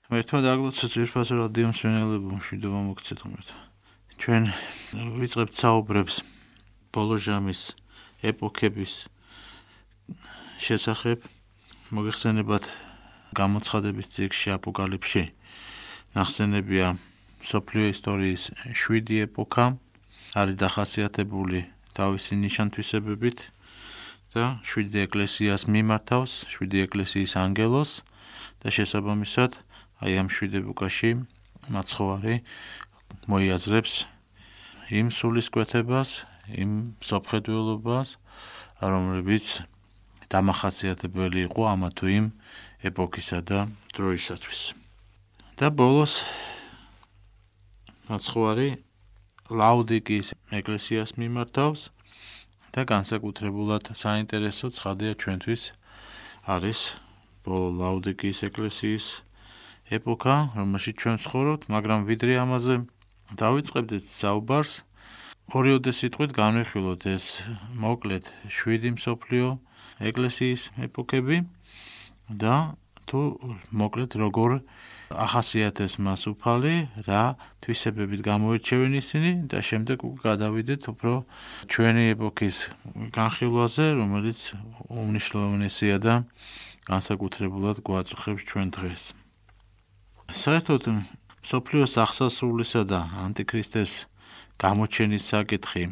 ერთმა დაგლოცეთ ძვირფას რადიო მსმენელებო, მშვიდობა მოგცეთ ღმერთ. ჩვენ ვიწყებთ საუბრებს ბოლო ჟამის ეპოქების შესახებ. მოგეხსენებათ გამოცხადების წიგნში აპოკალიფსში ნახსენებია მსოფლიო ისტორიის 7 ეპოქა, არის დახასიათებული თავისი ნიშან-თვისებებით და 7 ეკლესიას მიმართავს, 7 ეკლესიის ანგელოს და შესაბამისად აი ამ 7 ეპოქაში მაცხოვარი მოიაზრებს იმ სულისკვეთებას, იმ მსოფლმხედველობას, რომლებიც დამახასიათებელი იყო ამა თუ იმ ეპოქისა და დროისათვის. და ბოლოს მაცხოვარი ლაოდიკიის ეკლესიას მიმართავს და განსაკუთრებულად საინტერესო ცხადია ჩვენთვის არის ბოლო ლაოდიკიის ეკლესიის ეპოქა, რომელშიც ჩვენ ვცხოვრობთ, მაგრამ ვიდრე ამაზე დავიწყებდეთ საუბარს, ორიოდე სიტყვით განვიხილოთ ეს მოკლედ 7 მსოფლიო ეკლესიის ეპოქები და თუ მოკლედ როგორ ახასიათებს მას უფალი, რა თვისებებით გამოირჩევენ ისინი და შემდეგ გადავიდეთ უფრო ჩვენი ეპოქის განხილვაზე, რომელიც უმნიშვნელოვანესია და განსაკუთრებულად გვაწუხებს ჩვენ დღეს. საერთოდ მსოფლიოს აღსასრულისა და ანტიქრისტეს გამოჩენის საკითხი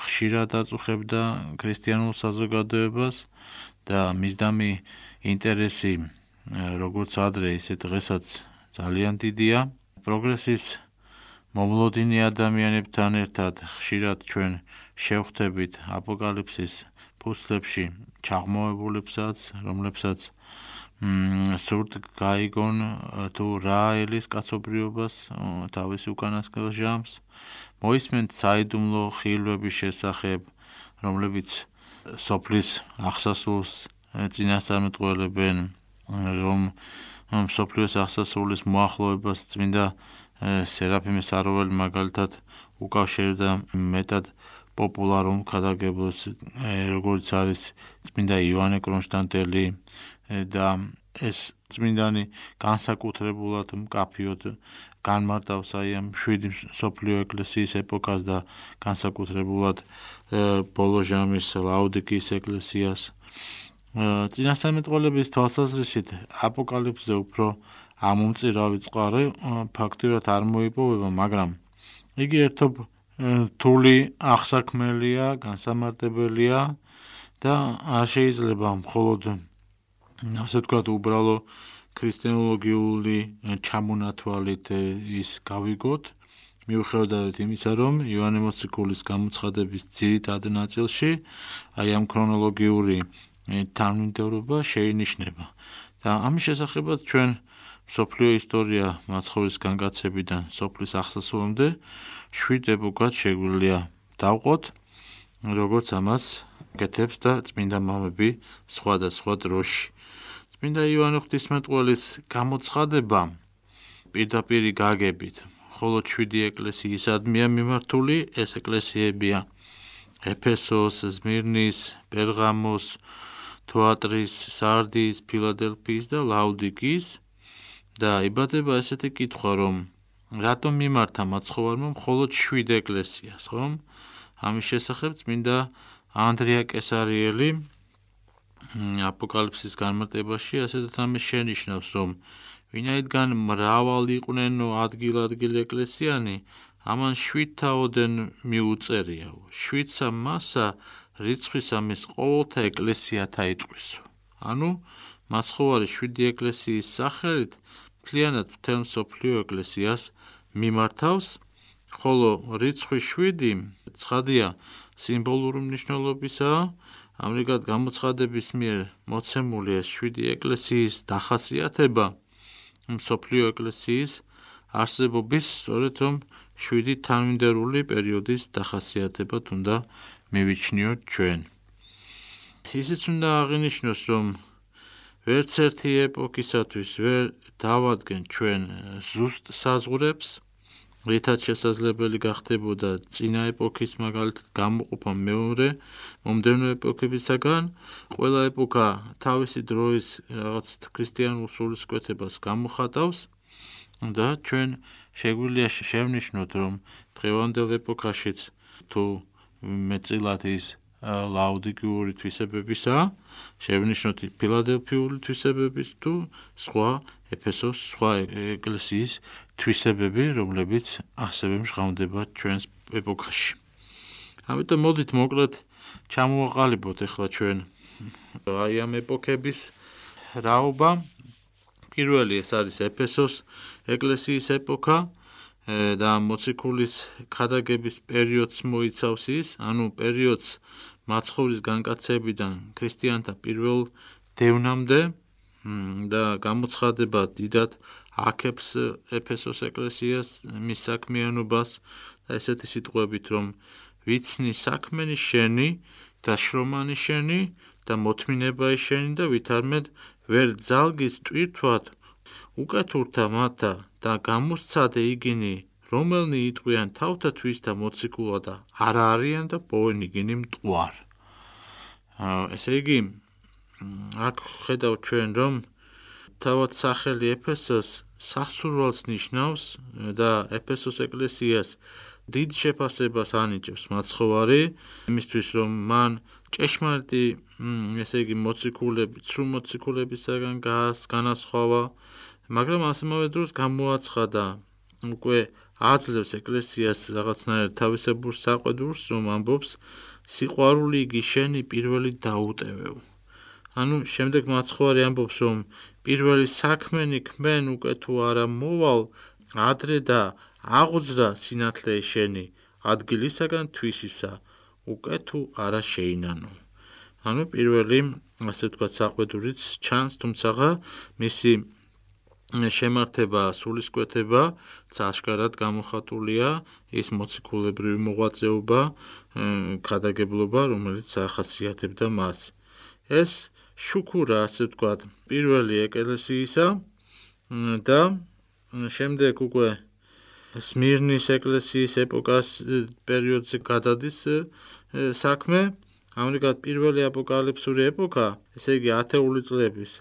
ხშირად აწუხებდა ქრისტიანულ საზოგადოებას და მისდამი ინტერესი როგორც ადრე, ისე დღესაც ძალიან დიდია. პროგრესის მომლოდინი ადამიანებთან ერთად ხშირად ჩვენ შევხვდებით აპოკალიფსის ფუსლებში ჩაღმოვებულებსაც, რომლებსაც სურთ გაიგონ თუ რა ელის კაცობრიობას თავის უკანასკნელ ჟამს, მოისმენთ საიდუმლო ხილვების შესახებ, რომლებიც სოფლის აღსასრულს წინასწარმეტყველებენ, რომ მსოფლიოს აღსასრულის მოახლოებას წმინდა სერაფიმე სარაველი მაგალითად უკავშირდა მეტად პოპულარულ ქადაგებელს, როგორც არის წმინდა იოანე კრონშტანტელი და ეს წმინდანი განსაკუთრებულად მკაფიოდ განმარტავს აი ამ 7 მსოფლიო ეკლესიის ეპოქას და განსაკუთრებულად ბოლო ჟამის ლაოდიკიის ეკლესიას. წინასწარმეტყველების თვალსაზრისით აპოკალიფსზე უფრო ამომწირავი წყარო ფაქტურად არ მოიპოვება, მაგრამ იგი ერთობ რთული აღსაქმელია, განსამარტებელია და არ შეიძლება მხოლოდ ასე ვთქვათ უბრალო ქრისტიანოლოგიური ჩამონათვალით ის გავიგოთ, მიუხედავად იმისა, რომ იოანე მოციქულის გამოცხადების ძირითად ნაწილში აი ამ ქრონოლოგიური თანმიმდევრობა შეინიშნება. და ამის შესახებაც ჩვენ მსოფლიო ისტორია მაცხოვრის განკაცებიდან სოფლის აღსასრულამდე 7 ეპოქად შეგვიძლია დავყოთ, როგორც ამას გეთებს და წმინდა მამები სხვადასხვა დროში. წმინდა იოანე ღვთისმეტყველის გამოცხადება პირდაპირი გაგებით, ხოლო 7 ეკლესიისადმია მიმართული, ეს ეკლესიებია ეფესოს, ზმირნის, პერგამოს, თოატრის, სარდის, ფილადელფიის და ლაოდიკიის და იბადება ესეთი კითხვა, რომ რატომ მიმართა მაცხოვარმა მხოლოდ 7 ეკლესიას, ხომ? ამის შესახებ წმინდა ანდრია კესარიელი აპოკალიფსის განმარტებაში ასეთად ამის შენიშნავს, რომ ვინაიდან მრავალი იყვნენ ადგილ-ადგილ ეკლესიანი, ამან 7-თაოდენ მიუწერიაო. 7-სა მასა რიცხვისა მის ყოველთა ეკლესიათა იტყვისო. ანუ მაცხოვარი 7 ეკლესიის სახელით მთლიანად მთელ მსოფლიო ეკლესიას მიმართავს, ხოლო რიცხვი 7 ცხადია სიმბოლური მნიშვნელობისაა. ამრიგად გამოცხადების მიერ მოცემული ეს 7 ეკლესიის დახასიათება მსოფლიო ეკლესიის არსებობის, სწორედ რომ 7 თანმიმდევრული პერიოდის დახასიათებად უნდა მივიჩნიოთ ჩვენ. ისიც უნდა აღინიშნოს, რომ ვერც ერთი ეპოქისათვის ვერ დავადგენთ ჩვენ ზუსტ საზღვრებს რითაც შესაძლებელი გახდებოდა წინა ეპოქის მაგალითად გამოყოფა მეორე მომდევნო ეპოქებისაგან. ყველა ეპოქა თავისი დროის რაღაც ქრისტიანულ სულისკვეთებას გამოხატავს და ჩვენ შეგვიძლია შევნიშნოთ, რომ დღევანდელ ეპოქაშიც თუ მეტწილად ის ლაოდიკიური თვისებებისა, შევნიშნოთ ფილადელფიური თვისებების თუ სხვა ეფესოს სხვა ეკლესიის თვისებები, რომლებიც ასევე მჟღავნდება ჩვენს ეპოქაში. ამიტომ მოდით მოკლედ ჩამოვაყალიბოთ ახლა ჩვენ აი ამ ეპოქების რაობა. პირველი ეს არის ეფესოს ეკლესიის ეპოქა და მოციქულის ქადაგების პერიოდს მოიცავს ის, ანუ პერიოდს მაცხოვრის განკაცებიდან ქრისტიანთა პირველ დევნამდე და გამოცხადება დიდად აქებს ეფესოს ეკლესიას მის საქმიანობას და ესეთი სიტყვებით, რომ ვიცნი საქმენი შენი და შრომანი შენი და მოთმინებայի შენი და ვითარმედ ვერ ძალგის ტვირთვად უკეთურთა მათა და გამოსცადე იგინი, რომელნი იტყვიან თავთათვის და მოციქულა და არა არიან და პოვენ იგინი მტყوار. ესე იგი, აქ ხედავთ ჩვენ, რომ თავად სახელი ეფესოს სახსურვალს ნიშნავს და ეფესოს ეკლესიას დიდ შეფასებას ანიჭებს მაცხოვარი, იმისთვის რომ მან ჭეშმარიტი, ესე იგი მოციქულები, ცრუ მოციქულებისაგან განასხვავა, მაგრამ ამავე დროს გამოაცხადა უკვე აძლევს ეკლესიას რაღაცნაირად თავისებურ საყვედურს, რომ ამბობს სიყვარული იგი შენი პირველი დაუტევეო. ანუ შემდეგ მაცხოვარი ამბობს, რომ პირველი საქმენი ქმენ უკვე თუ არა მოვალ, ადრე და აღუძრა სინათლე შენი ადგილისაგან თვისისა, უკვე თუ არა შეინანო. ანუ პირველი, ასე ვთქვათ, საყვედურიც ჩანს, თუმცა მისი შემართება, სულისკვეთება აშკარად გამოხატულია ის მოციქულებრივი მოღვაწეობა, ქადაგებლობა, რომელიც ახასიათებდა მას. ეს შუქურა, ასე ვთქვათ, პირველი ეკლესიისა და შემდეგ უკვე სმირნის ეკლესიის ეპოქას პერიოდზე გადადის საქმე. ამრიგად პირველი აპოკალიფსური ეპოქა, ესე იგი ათეული წლების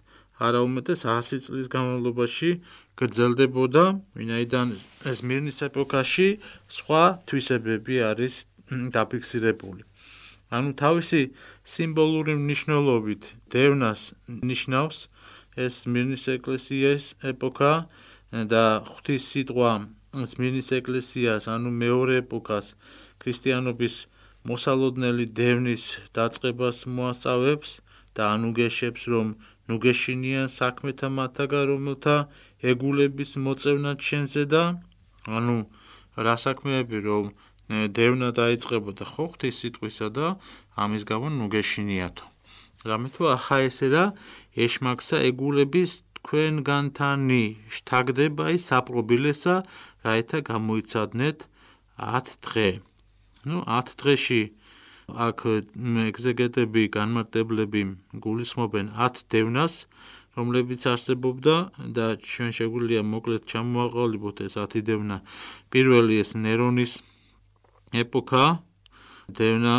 არაუმეტეს 100 წლის განმავლობაში გრძელდებოდა, ვინაიდან სმირნის ეპოქაში სხვა თვისებები არის დაფიქსირებული. ანუ თავისი სიმბოლური მნიშვნელობით დევნას ნიშნავს ეს სმირნის ეკლესიის ეპოქა და ღვთის სიტყვა სმირნის ეკლესიას, ანუ მეორე ეპოქას ქრისტიანობის მოსალოდნელი დევნის დაწყებას მოასწავებს და ანუგეშებს, რომ ნუგეშინიან საქმეთა მათაგან, რომელთა ეგულების მოწევნად შენზე და ანუ რა საქმეები, რომ დევნა დაიწყებოდა ხო ღვთის სიტყვისა და ამის გამო ნუგეშინიათო. რამე თუ ახა ესე რა ეშმაკსა ეგულების თქვენგანთანი შთაგდებაი საპყრობილესა, რაითა გამოიცადნეთ 10 დღე. 10 დღეში აქ ეგზეგეტები, განმარტებლები გულისხმობენ 10 დევნას, რომლებიც არსებობდა და ჩვენ შეგვიძლია მოკლედ ჩამოვაყალიბოთ ეს 10 დევნა. პირველი ეს ნერონის ეპოქა, დევნა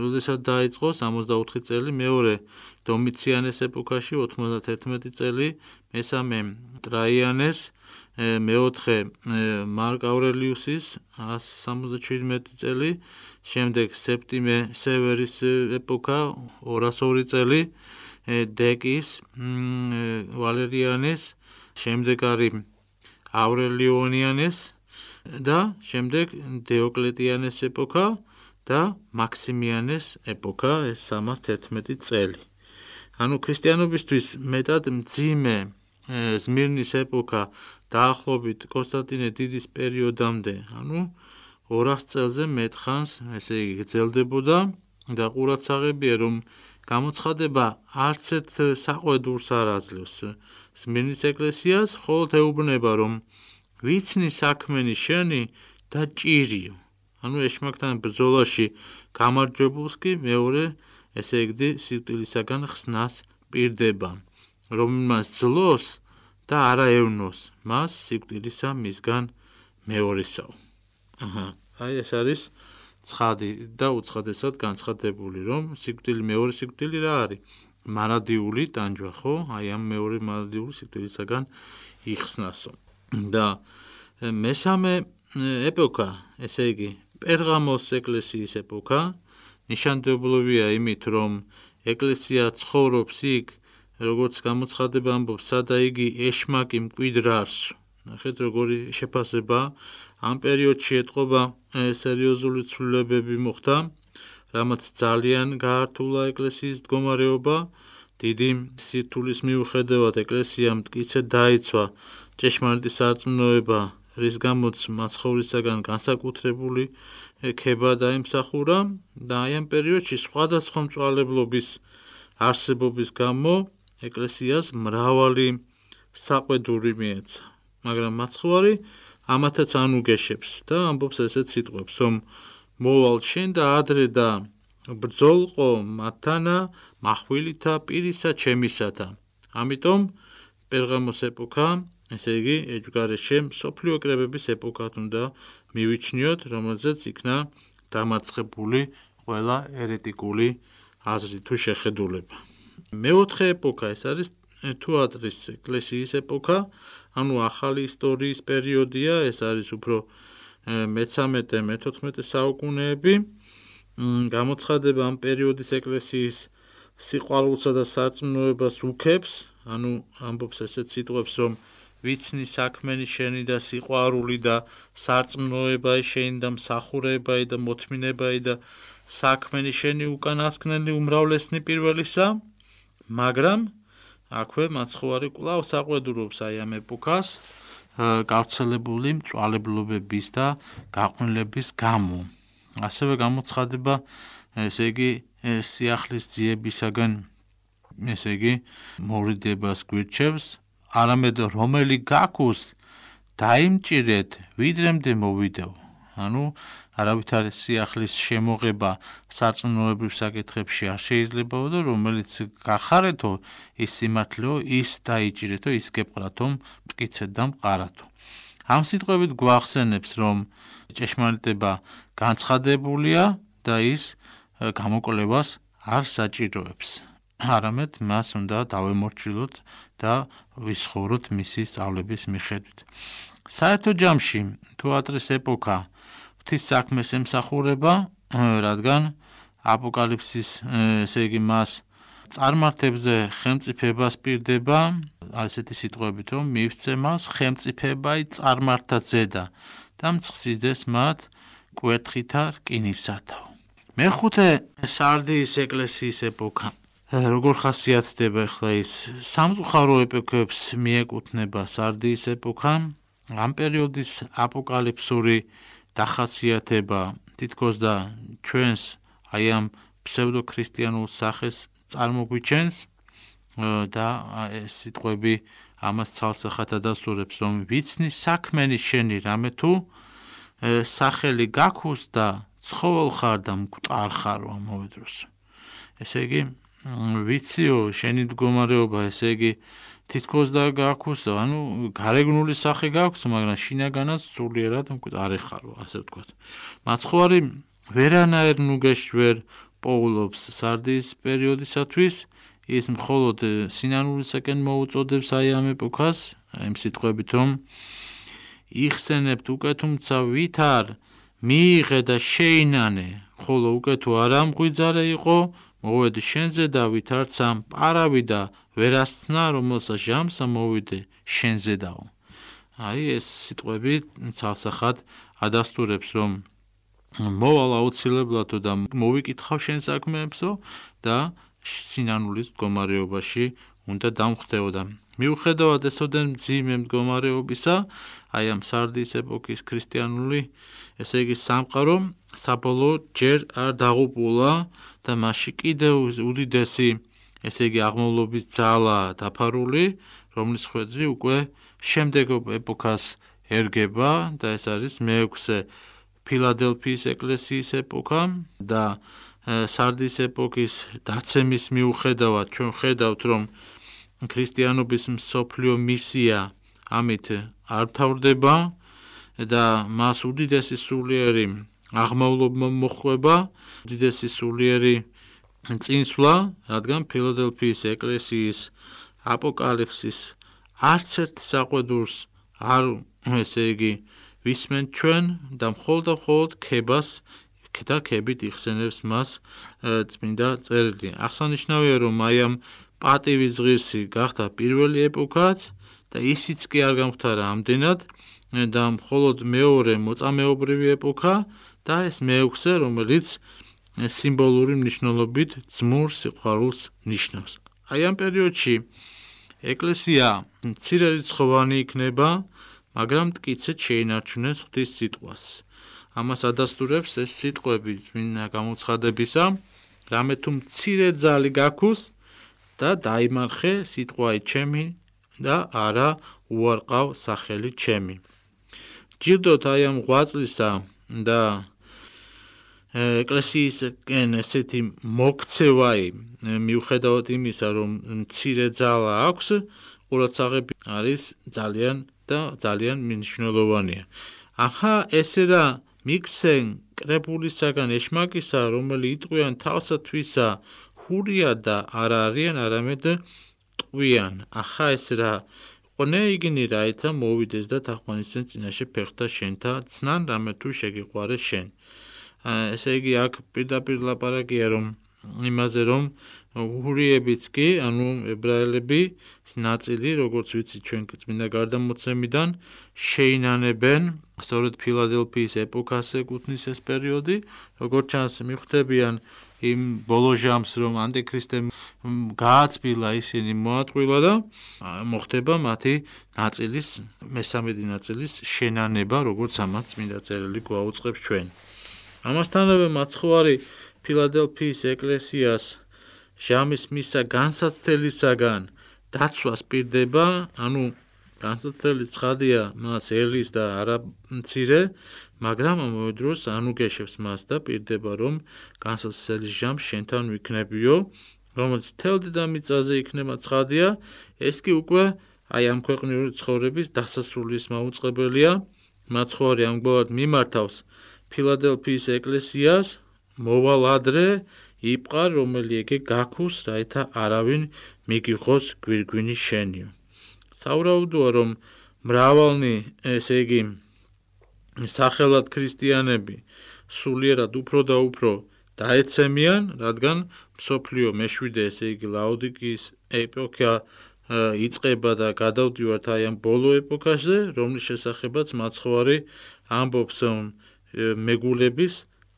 როდესაც დაიწყო 64 წელი, მეორე დომიციანეს ეპოქაში 91 წელი, მესამე ტრაიანეს, მეოთხე მარკ ავრელიუსის 177 წელი, შემდეგ სეპტიმე სევერის ეპოქა 202 წელი, დეკის ვალერიანეს, შემდეგ არის ავრელიონიანეს და შემდეგ დიოკლეტიანეს ეპოქა და მაქსიმიანეს ეპოქა, ეს 311 წელი. ანუ ქრისტიანობისთვის მეტად მძიმე სმირნის ეპოქა დაახლოებით კონსტანტინე დიდის პერიოდამდე, ანუ 200 წელზე მეტხანს, ესე იგი გრძელდებოდა და ყურადსაღებია, რომ გამოცხადება არც ერთ საყვედურს არ აძლევს სმირნის ეკლესიას, მხოლოდ ეუბნება, რომ ვიცნი საქმენი შენი და ჭირიო. ანუ ეშმაკთან ბრძოლაში გამარჯვებულს კი მეორე, ესე იგი სიკვდილისაგან ხსნას პირდება, რომელმაც ძლოს და არა ევნოს მას სიკვდილისა მისგან მეორესაო. აი ეს არის ცხადი და უცხადესად განცხადებული, რომ მეორე სიკვდილი რა არის? მარადიული ტანჯვა, ხო? აი ამ მეორე მარადიული სიკვდილისაგან იხსნასო. და მესამე ეპოქა, ესე იგი, პერგამოს ეკლესიის ეპოქა, ნიშანდობლივია იმით, რომ ეკლესია ცხოვრობს იქ, როგორც გამოცხადება ამბობს, სადა იგი ეშმაკი მკვიდრარს. ნახეთ, როგორი შეფასება ამ პერიოდში ეტყობა სერიოზული ცვლილებები მოხდა, რამაც ძალიან გაართულა ეკლესიის მდგომარეობა, დიდი სირთულის მიუხედავად ეკლესიამ მტკიცედ დაიცვა ჭეშმარიტი სარწმუნოება, რის გამოც მაცხოვრისაგან განსაკუთრებული ქება დაიმსახურა და აი ამ პერიოდში სხვადასხვა მწვალებლობის არსებობის გამო ეკლესიას მრავალი საყვედური მიეცა, მაგრამ მაცხვარი ამათაც ანუგეშებს და ამბობს ესეთ სიტყვებს, რომ მოვალ შენ და ადრე და ბრძოლყო მათანა მახვილითა პირისა ჩემისათა. ამიტომ პერგამოს ეპოქა, ესე იგი, ეჯგარეშე მსოფლიო კრებების ეპოქად უნდა მივიჩნიოთ, რომელზეც იქნა დამარცხებული ყველა ერეტიკული აზრი თუ შეხედულება. მეოთხე ეპოქა, ეს არის თეატრის ეკლესიის ეპოქა, ანუ ახალი ისტორიის პერიოდია, ეს არის უფრო მე-13-მე-14 საუკუნეები. გამოცხადება ამ პერიოდის ეკლესიის სიყვარულსა და სარწმუნოებას უქებს, ანუ ამბობს ესეთ სიტყვებს, რომ ვიცნი საქმენი შენი და სიყვარული და სარწმუნოებაი შენი და მსახურებაი და მოთმინებაი და საქმენი შენი უკანასკნელი უმრავლესნი პირველისა, მაგრამ აქვე მაცხოვარი კვლავ საყვედურობს აი ამ ეპოქას გავრცელებული მწვალებლობების და გაყვნილების გამო. ასევე გამოცხადება, ესე იგი, სიახლის ძიებისაგან, ესე იგი, მორიდებას გვირჩევს, არამედ რომელი გაქუს დაიმჭირეთ, ვიდრემდე მოვიდეო. ანუ არავითარი სიახლის შემოღება სარწმუნოებრივ საკითხებში არ შეიძლებაო და რომელიც გახარეთო, ის სიმართლეო, ის დაიჭირეთო, ის გეპყრათო, მტკიცეთ და მყარათო. ამ სიტყვებით გვახსენებს, რომ ჭეშმარიტება განცხადებულია და ის გამოკვლევას არ საჭიროებს. არამედ მას უნდა დავემორჩილოთ და ვისხოვროთ მისი სწავლების მიხედვით. საერთო ჯამში თეატრის ეპოქა ღვთის საქმეს ემსახურება, რადგან აპოკალიფსის, ესე იგი, მას წარმართებზე ხელმწიფებას პირდება, ასეთი სიტყვებით, რომ მივცე მას ხელმწიფებაი წარმართა ზედა და მწყსიდეს მათ კვერთხითა რკინისათო. მეხუთე სარდიის ეკლესიის ეპოქა. როგორ ხასიათდება ახლა ის სამწუხარო ეპოქებს მიეკუთვნება სარდიის ეპოქა. ამ პერიოდის აპოკალიფსური დახასიათება თითქოს და ჩვენს აი ამ ფსევდოქრისტიანულ სახეს წარმოგვიჩენს და ეს სიტყვები ამას ცალსახად ადასტურებს, რომ ვიცნი საქმენი შენი რამე თუ სახელი გაქუს და ცხოველ ხარ და მკვდარ ხარო ამავე დროს. ესე იგი, ვიციო შენი მდგომარეობა, ესე იგი, თითქოს და გაქუსო, ანუ გარეგნული სახე გაქვს, მაგრამ შინაგანაც სულიერად მკვდარი ხარო, ასე ვთქვათ. მაცხოვარი ვერანაირ ნუგეშ ვერ პოულობს სარდიის პერიოდისათვის, ის მხოლოდ სინანულისაკენ მოუწოდებს აი ამ ეპოქას, იმ სიტყვებით, რომ იხსენებთ უკეთუმცა ვითარ მიიღე და შეინანე, ხოლო უკეთო არ ამღვიძარე იყო, მოვედი შენზე და ვითარცა პარავი და ვერასცნა, რომელსაც ჟამსა მოვიდე შენზედაო. აი ეს სიტყვები ცალსახად ადასტურებს, რომ მოვალ აუცილებლადო და მოვიკითხავ შენ საქმეებსო და სინანულის მდგომარეობაში უნდა დამხვდეო და მიუხედავად ესოდენ მძიმე მდგომარეობისა, აი ამ სარდიის ეპოქის ქრისტიანული, ესე იგი, სამყარო საბოლოოდ ჯერ არ დაღუპულა და მასში კიდევ უდიდესი, ესე იგი, აღმავლობის ძალა დაფარული, რომლის ხვედრი უკვე შემდეგ ეპოქას ერგება და ეს არის მე-6 ფილადელფიის ეკლესიის ეპოქა და სარდის ეპოქის დაცემის მიუხედავად ჩვენ ხედავთ, რომ ქრისტიანობის მსოფლიო მისია ამით არ მთავრდება, და მას უდიდესი სულიერი აღმავლობა მოჰყვება, უდიდესი სულიერი წინსვლა, რადგან ფილადელფიის ეკლესიის აპოკალიფსის არც ერთ საყვედურს არ ესე იგი ვისმენთ ჩვენ და მხოლოდ ქებას და ქებით იხსენებს მას წმინდა წერილი. აღსანიშნავია, რომ აი ამ პატივის ღირსი გახდა პირველი ეპოქაც და ისიც კი არ გამختარა ამდენად და მხოლოდ მეორე მოწამეობრივი ეპოქა და ეს მეექვსე, რომელიც სიმბოლური მნიშვნელობით ძმურ სიყვარულს ნიშნავს. აი ამ პერიოდში ეკლესია მცირერიცხოვანი იქნება, მაგრამ მტკიცედ შეინარჩუნებს ღვთის სიტყვას. ამას ადასტურებს ეს სიტყვები წმინდა გამოცხადებისა, რამე თუ მცირე ძალი გაქვს და დაიმარხე სიტყვაი ჩემი და არა უარყავ სახელი ჩემი. ჯილდოთ აი ამ ღვაწლისა და ეკლესიისკენ ესეთი მოქცევაი მიუხედავად იმისა, რომ მცირე ძალა აქვს, ყურადსაღები არის ძალიან მნიშვნელოვანია. ახლა ესე რა მიქსენ კრებულისაგან ეშმაკისა, რომელი იტყვიან თავსათვისა, ჰურია და არ არიან, არამედ ტყვიან. ახლა ესე რა ყონე იგინი რაითა მოვიდეს და თაყვანისცენ წინაშე ფეხთა შენთა ცნან, რამე თუ შეგიყვარეს შენ. ესე იგი აქ პირდაპირ ლაპარაკია რომ იმაზე რომ ჰურიებიც კი, ანუ ებრაელები ნაწილი, როგორც ვიცი ჩვენ წმინდა გარდამოცემიდან შეინანებენ სწორედ ფილადელფიის ეპოქას ეკუთვნის ეს პერიოდი, როგორც ჩანს მიხვდებიან იმ ბოლო ჟამს, რომ ანტიქრისტემ გააწბილა, ისინი მოატყვილა და მოხდება მათი ნაწილის, მესამედი ნაწილის შენანება, როგორც ამას წმინდა წერილი გვაუწყებს ჩვენ. ამასთანავე მაცხოვარი ფილადელფიის ეკლესიას ჟამის მისა განსაცდელისაგან დაცვას პირდება, ანუ განსაცდელი ცხადია მას ელის და არა მცირე, მაგრამ ამავე დროს ანუგეშებს მას და პირდება, რომ განსაცდელის ჟამს შენთან ვიქნებიო, რომელიც მთელ დედამიწაზე იქნება ცხადია, ეს კი უკვე აი ამ ქვეყნიური ცხოვრების დასასრულის მაუწყებელია. მაცხოვარი ამგვარად მიმართავს ფილადელფიის ეკლესიას, მოვალ ადრე იპყარ, რომელი ეგე გაქუს, რაითა არავინ მიგიღოს გვირგვინი შენიო. საურავდოა, რომ მრავალნი, ესე იგი, სახელად ქრისტიანები სულიერად უფრო და უფრო დაეცემიან, რადგან მსოფლიო მეშვიდე, ესე იგი, ლაოდიკიის ეპოქა იწყება და გადავდივართ აი ამ ბოლო ეპოქაზე, რომლის შესახებაც მაცხოვარი ამბობს, რომ მეგულების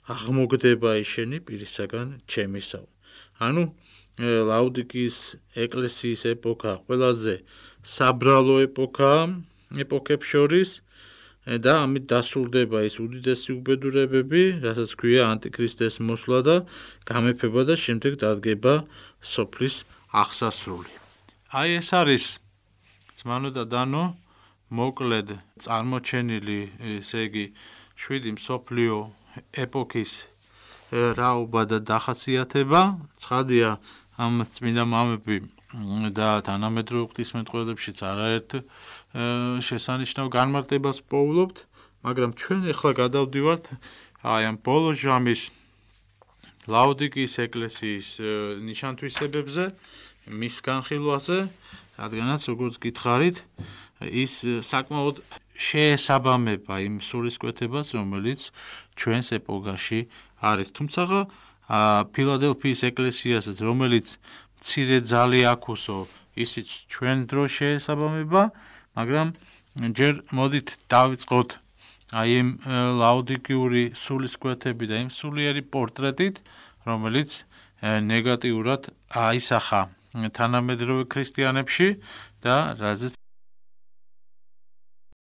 აღმოგდება ისინი პირისაგან ჩემისაო. ანუ ლაოდიკიის ეკლესიის ეპოქა ყველაზე საბრალო ეპოქაა ეპოქებს შორის და ამით დასრულდება ის უდიდესი უბედურებები, რასაც ქვია ანტიქრისტეს მოსვლა და გამეფება და შემდეგ დადგება სოფლის აღსასრული. აი ეს არის ძმანო და დანო მოკლედ წარმოჩენილი, ესე იგი 7 მსოფლიო ეპოქის რაობა და დახასიათება. ცხადია ამ წმინდა მამები და თანამედროვე ღვთისმეტყველებშიც არაერთ შესანიშნავ განმარტებას პოულობთ, მაგრამ ჩვენ ახლა გადავდივართ აი ამ ბოლო ჟამის ლაოდიკიის ეკლესიის ნიშანთვისებებზე, მის განხილვაზე, რადგანაც როგორც გითხარით, ის საკმაოდ შეესაბამება იმ სულისკვეთებას, რომელიც ჩვენს ეპოქაში არის. თუმცა ფილადელფიის ეკლესიასაც, რომელიც მცირე ძალი აქვსო, ისიც ჩვენ დროს შეესაბამება, მაგრამ ჯერ მოდით დავიწყოთ აი იმ ლაოდიკიური სულისკვეთები და იმ სულიერი პორტრეტით, რომელიც ნეგატიურად აისახა თანამედროვე ქრისტიანებში და რაზეც